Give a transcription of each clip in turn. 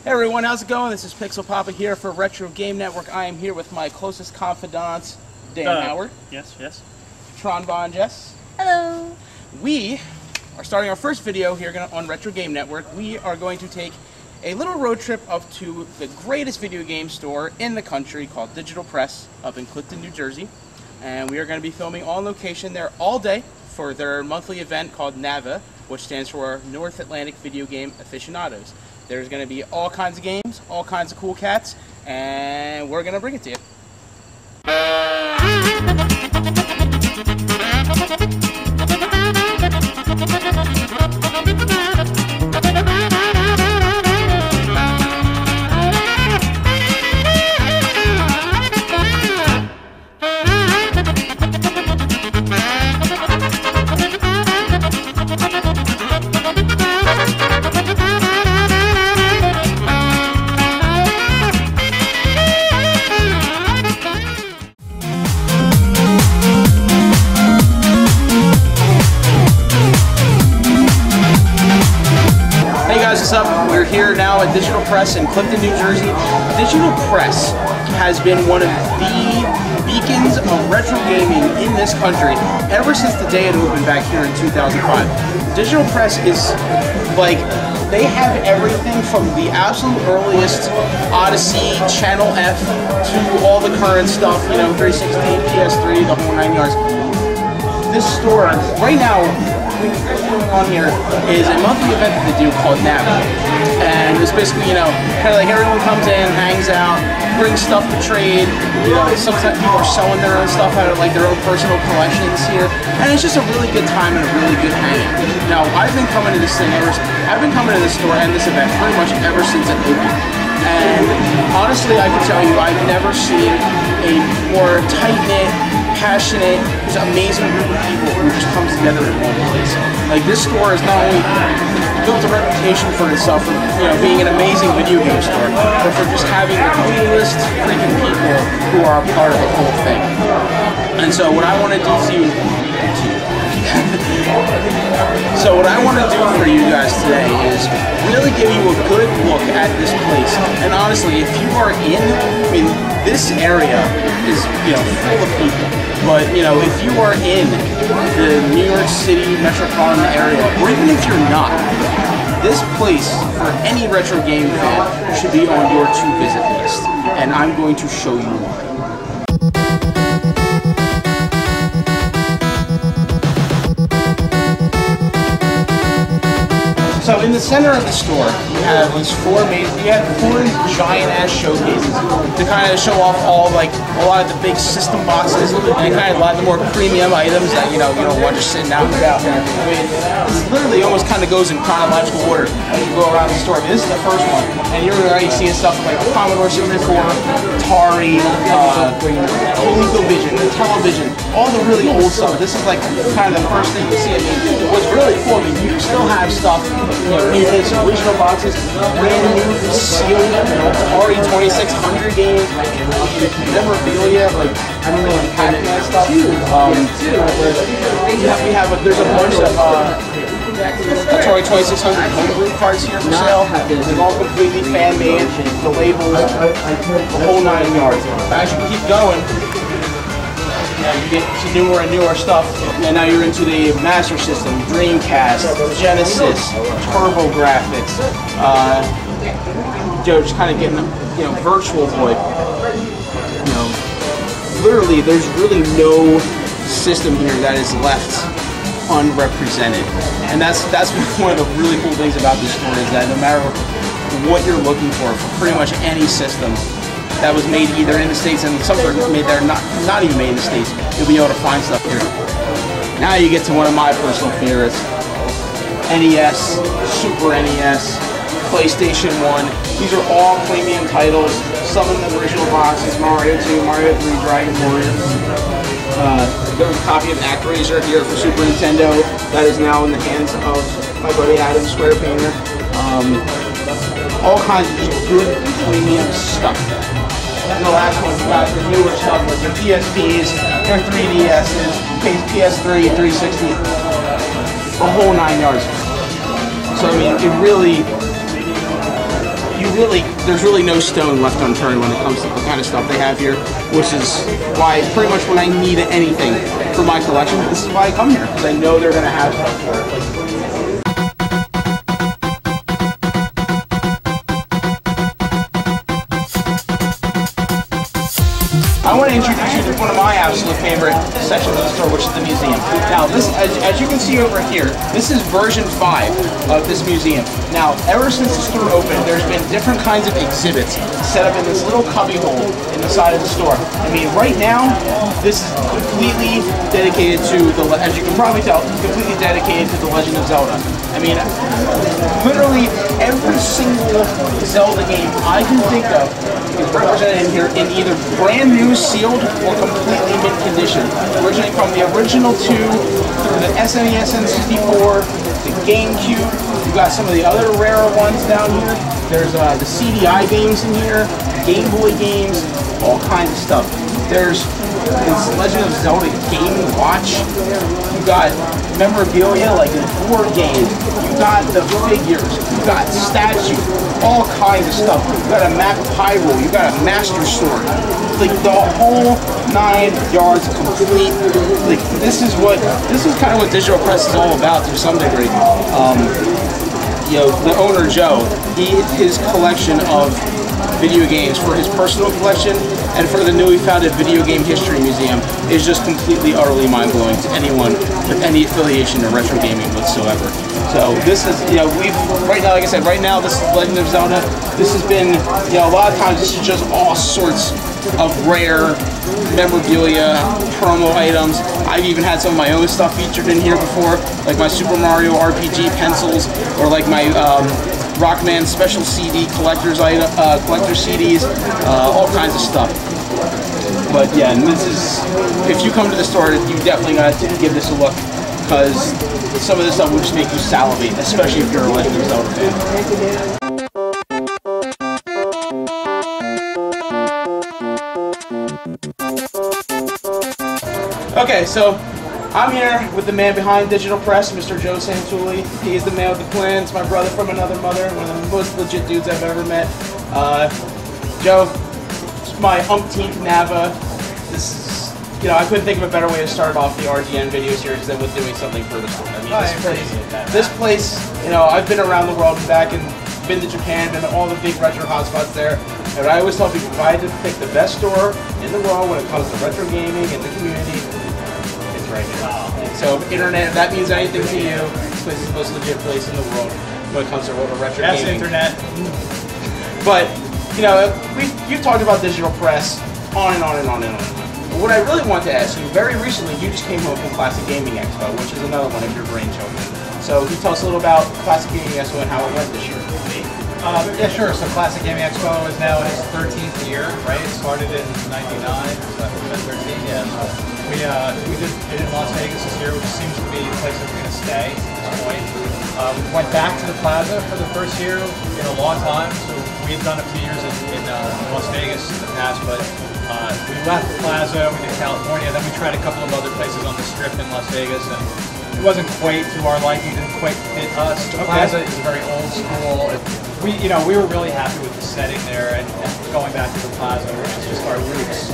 Hey everyone, how's it going? This is Pixel Papa here for Retro Game Network. I am here with my closest confidants, Dan Howard. Yes. Tron Von Jess. Hello. We are starting our first video here on Retro Game Network. We are going to take a little road trip up to the greatest video game store in the country called Digital Press up in Clifton, New Jersey. And we are going to be filming on location there all day for their monthly event called NAVA, which stands for North Atlantic Video Game Aficionados. There's going to be all kinds of games, all kinds of cool cats, and we're going to bring it to you. What's up? We're here now at Digital Press in Clifton, New Jersey. Digital Press has been one of the beacons of retro gaming in this country ever since the day it opened back here in 2005. Digital Press is like, they have everything from the absolute earliest Odyssey, Channel F, to all the current stuff, you know, 360, PS3, the whole 9 yards. This store, right now, what's going on here is a monthly event that they do called NAVA. And it's basically, you know, kind of like everyone comes in, hangs out, brings stuff to trade. You know, sometimes people are selling their own stuff out of like their own personal collections here. And it's just a really good time and a really good hangout. Now, I've been coming to this store and this event pretty much ever since it opened. And honestly, I can tell you, I've never seen a more tight-knit, passionate, just amazing group of people who just comes together in one place. Like, this store has not only built a reputation for itself for, you know, being an amazing video game store, but for just having the coolest freaking people who are a part of the whole thing. And so what I want to do for you guys today is really give you a good look at this place. And honestly, if you are in, I mean, this area is, you know, full of people. But, you know, if you are in the New York City metropolitan area, or even if you're not, this place, for any retro game fan, should be on your to-visit list. And I'm going to show you why. So in the center of the store, you have these four giant-ass showcases to kind of show off all, like, a lot of the big system boxes and kind of a lot of the more premium items that, you know, you don't want just sitting out and about. I mean, this literally almost kind of goes in chronological order as you go around the store. I mean, this is the first one, and you're already seeing stuff like the Commodore 64, Atari, ColecoVision, the television, all the really old stuff. This is like kind of the first thing you see. I mean, what's really cool, I mean, you still have stuff, you know, in its original boxes, brand new, sealed, Atari 2600 games, memorabilia, like, I don't know, like Pac-Man stuff. There's a bunch of Atari 2600 homebrew cards here for sale. They're all completely fan-made, the labels, the whole 9 yards. As you keep going, you get to newer and newer stuff, and now you're into the Master System, Dreamcast, Genesis, TurboGrafx, just kind of getting, you know, Virtual Boy. You know, literally, there's really no system here that is left unrepresented, and that's one of the really cool things about this store is that no matter what you're looking for pretty much any system that was made either in the States, and some are made there not even made in the States, you'll be able to find stuff here. Now you get to one of my personal favorites, NES, Super NES, PlayStation 1. These are all premium titles, some in the original boxes, Mario 2, Mario 3, Dragon Warrior. There's a copy of ActRaiser here for Super Nintendo that is now in the hands of my buddy Adam, Square Painter. All kinds of good premium stuff. And the last one, you got the newer stuff with your PSPs, your 3DSs, PS3, 360, the whole 9 yards. So I mean, you there's really no stone left unturned when it comes to the kind of stuff they have here, which is why pretty much when I need anything for my collection, this is why I come here, because I know they're going to have stuff for it. Like, I want to introduce you to one of my absolute favorite sections of the store, which is the museum. Now, this, as you can see over here, this is version 5 of this museum. Now, ever since the store opened, there's been different kinds of exhibits set up in this little cubbyhole in the side of the store. I mean, right now, this is completely dedicated to the, as you can probably tell, completely dedicated to the Legend of Zelda. I mean, literally every single Zelda game I can think of is represented in here in either brand new, sealed, or completely mint condition. Originally from the original 2 through the SNES, N64, the GameCube. You've got some of the other rarer ones down here. There's the CDI games in here, Game Boy games, all kinds of stuff. There's this Legend of Zelda Game & Watch. You got memorabilia like in board games. You got the figures. You got statues. All kinds of stuff. You got a map of Hyrule. You got a Master Sword. Like the whole 9 yards complete. Like this is kind of what Digital Press is all about to some degree. You know, the owner Joe, his collection of video games for his personal collection and for the newly founded Video Game History Museum is just completely, utterly mind-blowing to anyone with any affiliation to retro gaming whatsoever. So this is, you know, right now, like I said, right now this is Legend of Zelda. This has been, you know, a lot of times this is just all sorts of rare memorabilia, promo items. I've even had some of my own stuff featured in here before, like my Super Mario RPG pencils, or like my Rockman special CD collector CDs, all kinds of stuff. But yeah, and this is, if you come to the store, you definitely gotta give this a look, because some of this stuff will just make you salivate, especially if you're a Legend of Zelda fan. Okay, so I'm here with the man behind Digital Press, Mr. Joe Santulli. He's the man with the plans, my brother from another mother, one of the most legit dudes I've ever met. Joe, it's my umpteenth NAVA. This is, you know, I couldn't think of a better way to start off the RGN video series than with doing something for the store. I mean, this place, you know, I've been around the world and back and been to Japan, been to all the big retro hotspots there. And I always tell people, if I had to pick the best store in the world when it comes to retro gaming and the community, it's right here. So internet, if that means anything to you, this place is the most legit place in the world when it comes to retro gaming. Yes, internet. But, you know, you've talked about Digital Press on and on and on and on. But what I really want to ask you, very recently you just came home from Classic Gaming Expo, which is another one of your brainchildren. So can you tell us a little about Classic Gaming Expo and how it went this year? Yeah, sure. So Classic Gaming Expo is now in its 13th year, right? It started in '99, so that would have been 13, yeah. We did it in Las Vegas this year, which seems to be the place that we're going to stay at this point. We went back to the Plaza for the first year in a long time. So we had done a few years in Las Vegas in the past, but we left the Plaza, we did California, then we tried a couple of other places on the Strip in Las Vegas, and it wasn't quite to our liking, didn't quite fit us. The Plaza is very old school. We were really happy with the setting there and going back to the Plaza, which is just our roots.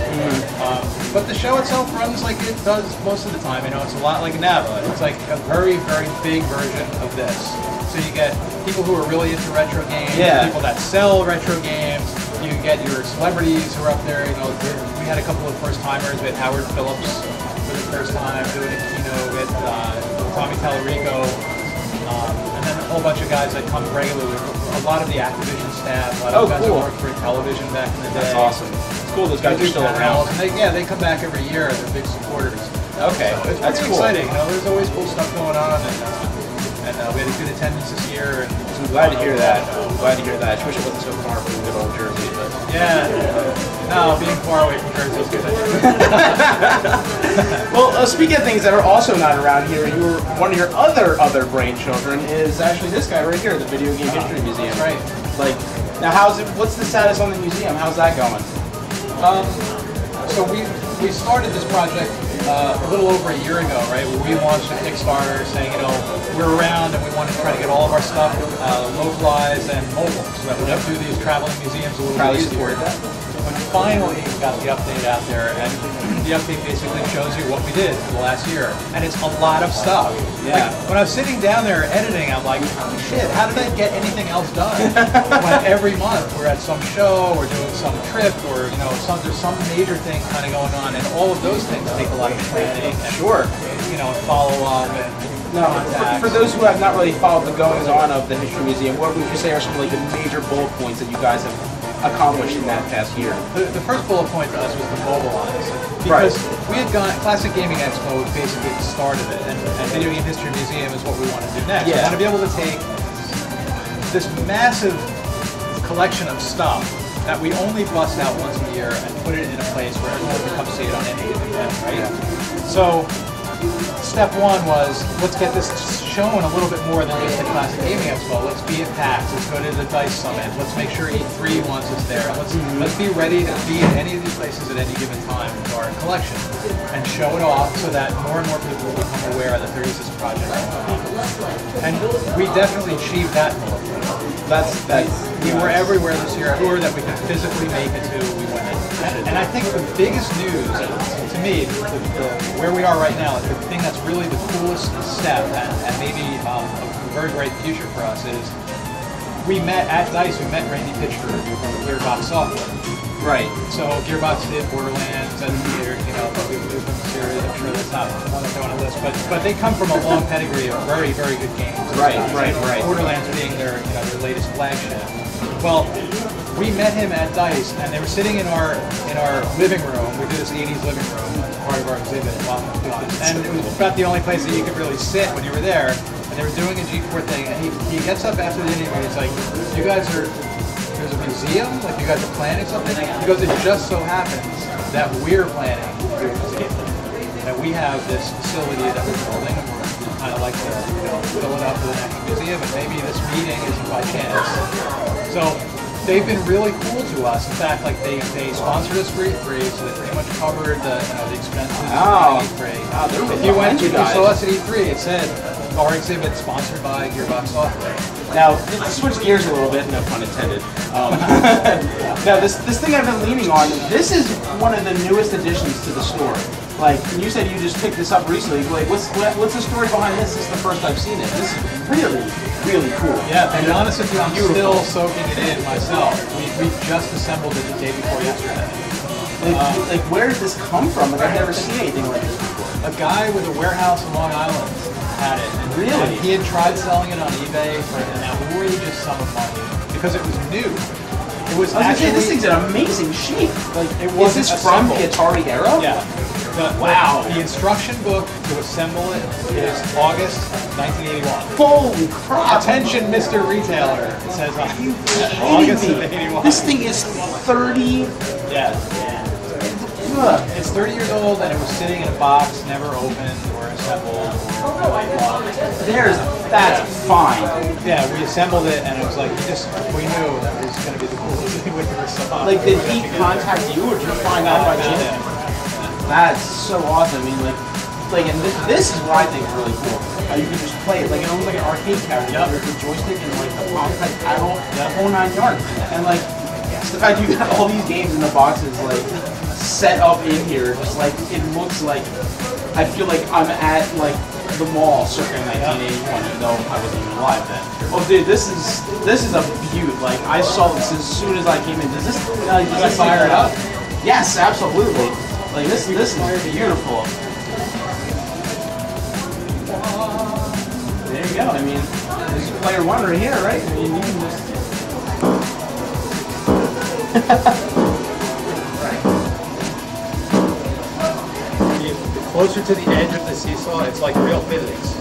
But the show itself runs like it does most of the time. You know, it's a lot like NAVA. It's like a very, very big version of this. So you get people who are really into retro games, people that sell retro games. You get your celebrities who are up there. You know, we had a couple of first timers. We had Howard Phillips for the first time doing a keynote with Tommy Tallarico. And then a whole bunch of guys that come regularly. A lot of the Activision staff, a lot of guys that worked for television back in the day. That's awesome. It's cool those guys are still around. And they come back every year. They're big supporters. Okay, so it's that's pretty cool. Exciting. You know, there's always cool stuff going on, and we had a good attendance this year. And I'm glad to hear that. I'm glad to hear that. I wish it wasn't so far from good old Jersey, but yeah. No, being far away from Jersey is good. Well, speaking of things that are also not around here, one of your other brainchildren is actually this guy right here, the Video Game History Museum. Right. Like, now what's the status on the museum? How's that going? So we started this project a little over a year ago, right, where we launched a Kickstarter saying, you know, we're around and we want to try to get all of our stuff localized and mobile, so that we can do these traveling museums a little bit easier. When finally got the update out there, and the update basically shows you what we did for the last year, and it's a lot of stuff. Yeah. Like, when I was sitting down there editing, I'm like, shit, how did I get anything else done? When every month we're at some show, or doing some trip, or you know, there's some major thing kind of going on, and all of those things take a lot of planning. And, you know, follow up and. No, for those who have not really followed the goings on of the History Museum, what would you say are some of like the major bullet points that you guys have accomplished in that past year? The first bullet point for us was the mobilize, because we had gone, Classic Gaming Expo was basically the start of it, and Video Game History Museum is what we want to do next. We want to be able to take this massive collection of stuff that we only bust out once a year and put it in a place where everyone can come see it on any given day, right? So step one was, let's get this shown a little bit more than just the Classic Gaming Expo. Let's be at PAX, let's go to the DICE Summit, let's make sure E3 wants us there. Let's be ready to be at any of these places at any given time with our collection and show it off so that more and more people will become aware that there is this project. And we definitely achieved that goal. We were everywhere this year, everywhere that we could physically make it to, we went in. And I think the biggest news, to me, where we are right now, the thing that's really the coolest step, and maybe a very bright future for us, is we met at DICE, we met Randy Pitchford from Gearbox Software. Right. So Gearbox did Borderlands and Theater, you know, but we've moved from the series. I'm sure that's not one that's on a list, but they come from a long pedigree of very, very good games. Right. Borderlands being their latest flagship. Well, we met him at DICE, and they were sitting in our living room. We did this 80s living room as part of our exhibit, and it was about the only place that you could really sit when you were there. And they were doing a G4 thing, and he gets up after the interview, and he's like, "You guys are." There's a museum? Like, you guys are planning something? He goes, it just so happens that we're planning a museum. That we have this facility that we're building, and we're kind of like to, you know, fill it up with an actual museum, and maybe this meeting isn't by chance. So they've been really cool to us. In fact, like they sponsored us for E3, so they pretty much covered the expenses of E3. If you saw us at E3, it said our exhibit sponsored by Gearbox Software. Now, to switch gears a little bit, no pun intended. Now, this thing I've been leaning on, this is one of the newest additions to the store. Like, you said you just picked this up recently. Like, what's the story behind this? This is the first I've seen it. This is really, really cool. Yeah, to be honest with you, I'm still soaking it in myself. We just assembled it the day before yesterday. Like, where did this come from? Like, I've never seen anything like this before. A guy with a warehouse in Long Island had it. And really? He had tried selling it on eBay for an outrageous sum of money because it was new. It was actually, this thing's an amazing shape. Like, is this from the Atari era? Yeah. Wow. The instruction book to assemble it is August 1981. Holy crap. Attention, Mr. Retailer. It says on August of 81. This thing is 30. Yeah. It's 30 years old, and it was sitting in a box, never opened or assembled. That's fine. Yeah, we assembled it, and it was like, we knew that it was going to be the coolest thing we ever saw. Like, did he contact you, or did you find out by chance? That's so awesome. I mean, like, and this is what I think is really cool. You can just play it like it almost like an arcade character. Yep. There's the joystick and like the palm type paddle, the whole 9 yards. And like, the fact you got all these games in the boxes like set up in here, just like it looks like I feel like I'm at like the mall circa 1981, even though I wasn't even alive then. Oh, dude, this is a beaut. Like, I saw this as soon as I came in. Does I fire it up? Yes, absolutely. Like this is beautiful. There you go. I mean, this is player 1 right here, right? I mean, you can just. Closer to the edge of the seesaw, it's like real physics.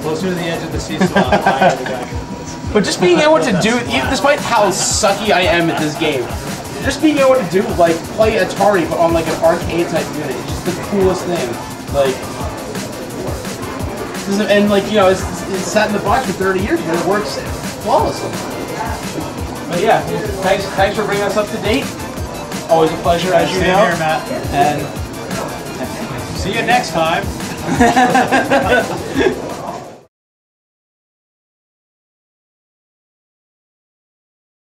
Closer to the edge of the seesaw, the higher the guy. But just being able to do, even despite how sucky I am at this game, just being able to do, like, play Atari, but on, like, an arcade type unit, it's just the coolest thing. Like, and, like, you know, it's sat in the box for 30 years, but it works flawlessly. But yeah, thanks for bringing us up to date. Always a pleasure, as you know. Here, Matt. And See you next time.